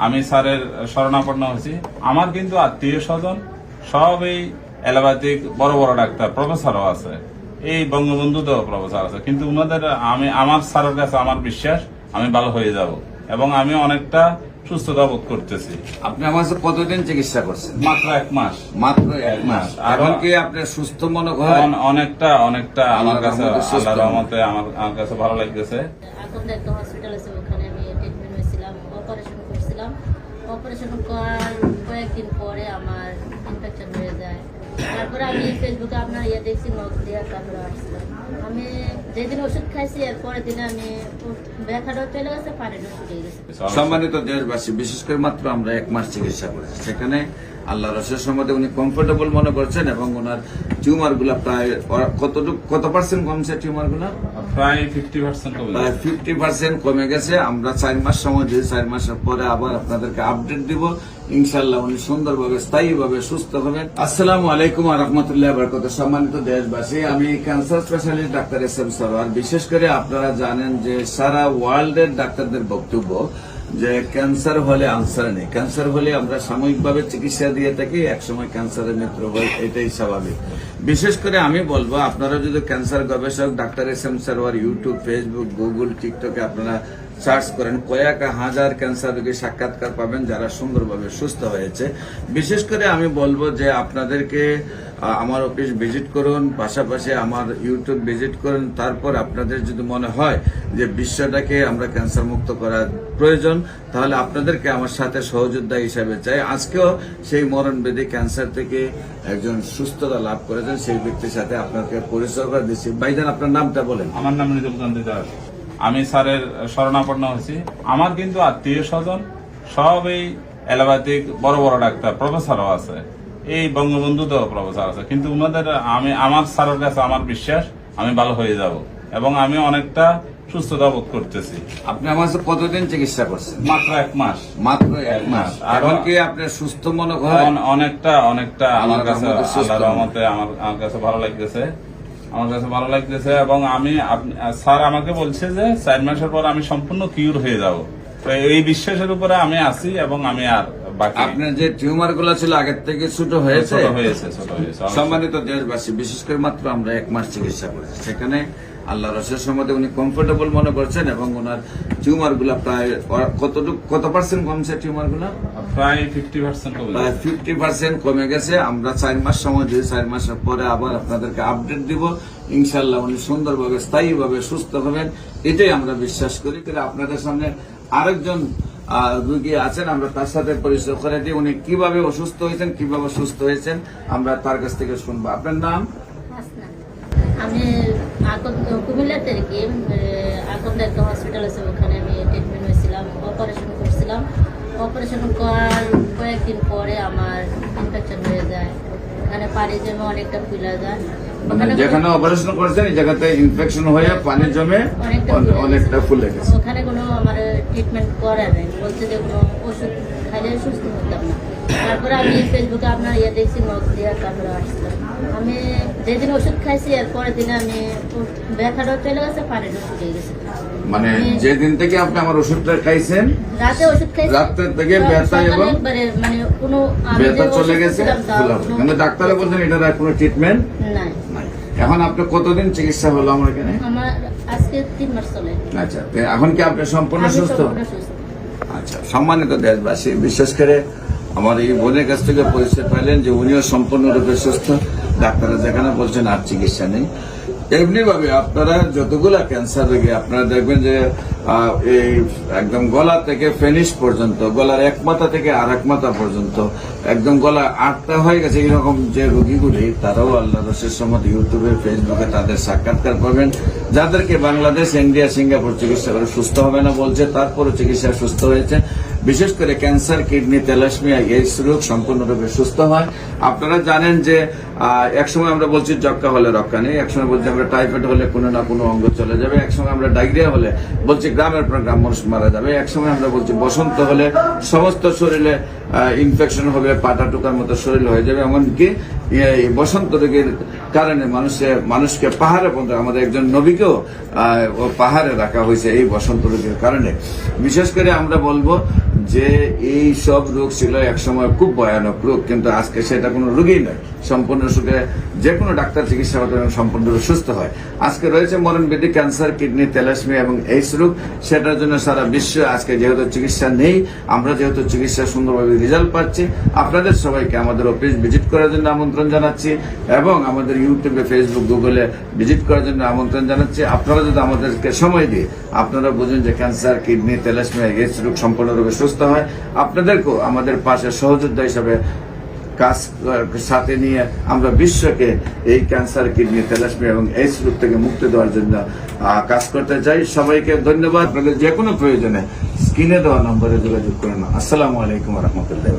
আমি স্যারের শরণাপন্ন হয়েছি। আমার কিন্তু আত্মীয় স্বজন সব এই অ্যালোপ্যাথিক বড় বড় ডাক্তার, প্রফেসরও আছে, এই বঙ্গবন্ধুতেও প্রফেসর আছে, কিন্তু উনাদের আমার স্যারের কাছে আমার বিশ্বাস আমি ভালো হয়ে যাব এবং আমি অনেকটা সুস্থতা বোধ করতেছি। আপনি আমার কাছে কতদিন চিকিৎসা করছেন? মাত্র 1 মাস। মাত্র 1 মাস। এখন কি আপনি সুস্থ মনে করেন? অনেকটা আমার কাছে আল্লাহর রহমতে আমার কাছে ভালো লাগতেছে। এখন একটা হসপিটাল আছে, ওখানে আমি ট্রিটমেন্ট হয়েছিলাম, অপারেশন করছিলাম। অপারেশন করার কয়েকদিন পরে আমার ইনফেকশন হয়ে যায়। তারপরে আমি ফেসবুকে আপনার দেখছি, নখ দিয়ে তারপরে আসছিলাম। আমি যেদিন ওষুধ খাইছি এর পরের দিনে আমি ব্যথাটা চলে গেছে, পানিটা শুকিয়ে গেছে। সম্মানিত দেশবাসী, বিশেষ করে মাত্র আমরা 1 মাস চিকিৎসা করেছি, সেখানে আল্লাহ রসের সম্বন্ধে উনি কমফোর্টেবল মনে করছেন এবং ওনার টিউমার গুলা প্রায় কত পার্সেন্ট কমছে? টিউমার গুলা প্রায় 50% কমে প্রায় 50% কমে গেছে। আমরা 4 মাস সময় দিয়ে 4 মাসের পরে আবার আপনাদেরকে আপডেট দিব। ইনশাআল্লাহ উনি সুন্দরভাবে স্থায়ীভাবে সুস্থ হবেন। আসসালামু আলাইকুম ওয়া রাহমাতুল্লাহি ওয়া বারাকাতুহু। সম্মানিত দেশবাসী, আমি cancer specialist doctor SM. Sarwar. বিশেষ করে আপনারা জানেন যে সারা ওয়ার্ল্ডের ডাক্তারদের বক্তব্য যে ক্যান্সার হলে আনসার নেই, ক্যান্সার হলে আমরা সাময়িকভাবে চিকিৎসা দিয়ে থাকি, একসময় ক্যান্সারের মৃত্যু হয়, এটাই স্বাভাবিক। বিশেষ করে আমি বলবো, আপনারা যদি ক্যান্সার গবেষক doctor SM. Sarwar YouTube, Facebook, Google, টিকটকে আপনারা সার্চ করেন, কয়েক হাজার ক্যান্সার রোগী সাক্ষাৎকার পাবেন যারা সুন্দরভাবে সুস্থ হয়েছে। বিশেষ করে আমি বলবো যে আপনাদেরকে আমার অফিস ভিজিট করুন, পাশাপাশি আমার ইউটিউব ভিজিট করুন। তারপর আপনাদের যদি মনে হয় যে বিশ্বটাকে আমরা ক্যান্সার মুক্ত করার প্রয়োজন, তাহলে আপনাদেরকে আমার সাথে সহযোদ্ধা হিসাবে চাই। আজকেও সেই মরণবেদী ক্যান্সার থেকে একজন সুস্থতা লাভ করেছেন, সেই ব্যক্তির সাথে আপনাকে পরিচয় করে দিচ্ছি। ভাইজান, আপনার নামটা বলেন। আমার নাম রিজুল কান্তি দাস। আমি স্যারের শরণাপন্ন হয়েছি। আমার কিন্তু আত্মীয় স্বজন সব এই অ্যালোপ্যাথিক বড় বড় ডাক্তার, প্রফেসরও আছে, এই বঙ্গবন্ধুতেও প্রফেসর আছে, কিন্তু উনাদের আমার স্যারের কাছে আমার বিশ্বাস আমি ভালো হয়ে যাব এবং আমি অনেকটা সুস্থতা বোধ করতেছি। আপনি আমার কাছে কতদিন চিকিৎসা করছেন? মাত্র 1 মাস। মাত্র 1 মাস। এখন কি আপনি সুস্থ মনে করেন? অনেকটা আমার কাছে আল্লাহর রহমতে আমার কাছে ভালো লাগতেছে, এবং আমি স্যার আমাকে বলছে যে 4 মাসের পর আমি সম্পূর্ণ কিউর হয়ে যাব। তো এই বিশ্বাসের উপরে আমি আছি এবং আমি আর বাকি। আপনার যে টিউমার গুলো ছিল আগের থেকে ছোট হয়েছে? ছোট হয়েছে। সম্মানিত দেশবাসী, বিশেষ করে মাত্র আমরা 1 মাস চিকিৎসা করেছি, সেখানে আল্লাহ রসের সম্বন্ধে উনি কমফোর্টেবল মনে করছেন এবং ওনার টিউমার গুলা প্রায় কত পার্সেন্ট কমছে? টিউমার গুলা প্রায় 50% কমে প্রায় 50% কমে গেছে। আমরা 4 মাস সময় দিয়ে 4 মাসের পরে আবার আপনাদেরকে আপডেট দিব। ইনশাআল্লাহ উনি সুন্দরভাবে স্থায়ীভাবে সুস্থ হবেন, এটাই আমরা বিশ্বাস করি। তাহলে আপনাদের সামনে আরেকজন রোগী আছেন, আমরা তার সাথে পরিচয় করে দিই। উনি কিভাবে অসুস্থ হয়েছেন, কিভাবে সুস্থ হয়েছেন, আমরা তার কাছ থেকে শুনবো। আপনার নাম? আমি কুমিল্লাতে আকন্দ একটা হসপিটাল আছে, ওখানে আমি ট্রিটমেন্ট হয়েছিলাম, অপারেশন করছিলাম। অপারেশন করার কয়েকদিন পরে আমার ইনফেকশন হয়ে যায়, ওখানে পানি জমে অনেকটা ফুলে যায়। যেখানে অপারেশন করেছেন এই জায়গাতে ইনফেকশন হয়ে পানি জমে অনেকটা ফুলে গেছে। ওখানে কোনো আমার ট্রিটমেন্ট করে নাই, বলছে যে কোনো ওষুধ খাইলে সুস্থ হতাম না। তারপরে আমি ফেসবুকে আপনার দেখছি, নখ দিয়ে তারপরে আসছিলাম। আমি যেদিন ওষুধ খাইছি এর পরের দিনে আমি ব্যথাটা চলে গেছে, পানিটা শুকিয়ে গেছে। মানে যেদিন থেকে আপনি আমার ওষুধটা খাইছেন, রাতে ওষুধ খাইছি, রাত থেকে ব্যথা এবং মানে কোনো ব্যথা চলে গেছে, কিন্তু ডাক্তারে বলছেন এটার আর কোনো ট্রিটমেন্ট নাই। এখন আপনি কতদিন চিকিৎসা হলো আমার এখানে? আমার আজকে 3 মাস চলে। আচ্ছা, এখন কি আপনি সম্পূর্ণ সুস্থ? আচ্ছা, সম্মানিত দেশবাসী, বিশেষ করে আমার এই বোনের কাছ থেকে পরিচয় পাইলেন যে উনিও সম্পূর্ণরূপে সুস্থ। ডাক্তাররা যেখানে বলছেন আর চিকিৎসা নেই। এমনি ভাবে আপনারা যতগুলা ক্যান্সার রোগী আপনারা দেখবেন যে এই একদম গলা থেকে ফেনিশ পর্যন্ত, গলার এক মাথা থেকে আর এক মাথা পর্যন্ত একদম গলা আটটা হয়ে গেছে, এইরকম যে রোগীগুলি তারাও আল্লাহ রসের সম্মত ইউটিউবে, ফেসবুকে তাদের সাক্ষাৎকার পাবেন। যাদেরকে বাংলাদেশ, ইন্ডিয়া, সিঙ্গাপুর চিকিৎসা করে সুস্থ হবে না বলছে, তারপরে চিকিৎসা সুস্থ হয়েছে। বিশেষ করে ক্যান্সার, কিডনি, থ্যালাসেমিয়া, এইডস রোগ সম্পূর্ণরূপে সুস্থ হয়। আপনারা জানেন যে একসময় আমরা বলছি যক্কা হলে রক্ষা নেই, একসময় বলছি আমরা টাইফয়েড হলে কোনো না কোনো অঙ্গ চলে যাবে, একসময় আমরা ডায়রিয়া হলে বলছি গ্রামের পর গ্রাম মানুষ মারা যাবে, একসময় আমরা বলছি বসন্ত হলে সমস্ত শরীরে ইনফেকশন হবে, পাটা টুকার মতো শরীর হয়ে যাবে। এমনকি এই বসন্ত রোগের কারণে মানুষকে পাহাড়ে পর্যন্ত, আমাদের একজন নবীকেও পাহাড়ে রাখা হয়েছে এই বসন্ত রোগের কারণে। বিশেষ করে আমরা বলবো যে এই সব রোগ ছিল একসময় খুব ভয়ানক রোগ, কিন্তু আজকে সেটা কোনো রোগই নয়। সম্পূর্ণ সুখে যে কোনো ডাক্তার চিকিৎসা করতে এবং সম্পূর্ণ সুস্থ হয়। আজকে রয়েছে মরণব্যাধি, ক্যান্সার, কিডনি, থ্যালাসেমিয়া এবং এইডস রোগ। সেটার জন্য সারা বিশ্বে আজকে যেহেতু চিকিৎসা নেই, আমরা যেহেতু চিকিৎসা সুন্দরভাবে রেজাল্ট পাচ্ছি, আপনাদের সবাইকে আমাদের অফিস ভিজিট করার জন্য আমন্ত্রণ জানাচ্ছি এবং আমাদের ইউটিউবে, ফেসবুক, গুগলে ভিজিট করার জন্য আমন্ত্রণ জানাচ্ছি। আপনারা যদি আমাদেরকে সময় দিয়ে আপনারা বুঝুন যে ক্যান্সার, কিডনি, থ্যালাসেমিয়া, এইডস রোগ সম্পূর্ণরূপে সুস্থ হয়, আপনাদেরকেও আমাদের পাশে সহযোদ্ধা হিসাবে কাজ সাথে নিয়ে আমরা বিশ্বকে এই ক্যান্সার, কিডনি, থ্যালাসেমিয়া এবং এইডস রোগ থেকে মুক্তি দেওয়ার জন্য কাজ করতে চাই। সবাইকে ধন্যবাদ। আপনাদের যে কোনো প্রয়োজনে স্ক্রিনে দেওয়া নম্বরে যোগাযোগ করুন। আসসালামু আলাইকুম রহমতুল্লাহ।